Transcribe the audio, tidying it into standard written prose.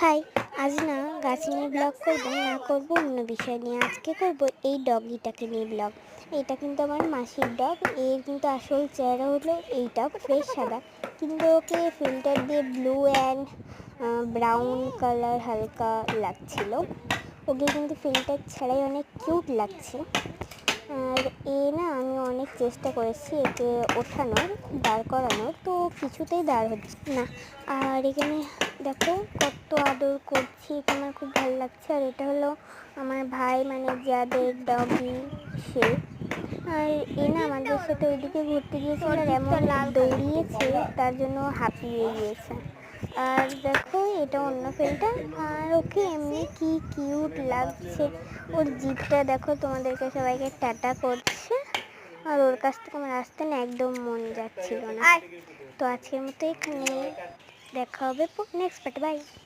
High, আজ না গাছ নিয়ে ব্লগ করবো না, করবো অন্য বিষয় নিয়ে। আজকে করবো এই ডগিটাকে নিয়ে ব্লগ। এটা কিন্তু আমার মাসির ডগ। এর কিন্তু আসল চেহারা হলো এইটা, ফ্রেশ সাদা, কিন্তু ওকে ফিল্টার দিয়ে ব্লু অ্যান্ড ব্রাউন কালার হালকা লাগছিল। ওকে কিন্তু ফিল্টার ছাড়াই অনেক কিউট লাগছে। আর না আমি অনেক চেষ্টা করেছি একে ওঠানোর, দাঁড় করানোর, তো কিছুতেই দাঁড় হচ্ছে না। আর এখানে দেখো কত আদর করছি, একে আমার খুব ভালো লাগছে। আর এটা হলো আমার ভাই, মানে যাদের ডগি সে। আর না আমাদের সাথে ওইদিকে ঘুরতে গিয়েছিল আর এমন দৌড়িয়েছে, তার জন্য হাঁপিয়ে গিয়েছে। আর দেখো এটা অন্য ফিল্টার। আর ওকে এমনি কি কিউট লাগছে, ওর জিভটা দেখো, তোমাদেরকে সবাইকে টাটা করছে। আর ওর কাছ থেকে আমার আসতে না একদম মন যাচ্ছিল না। তো আজকের মতো এখানে, দেখা হবে নেক্সট পার্টে, বাই।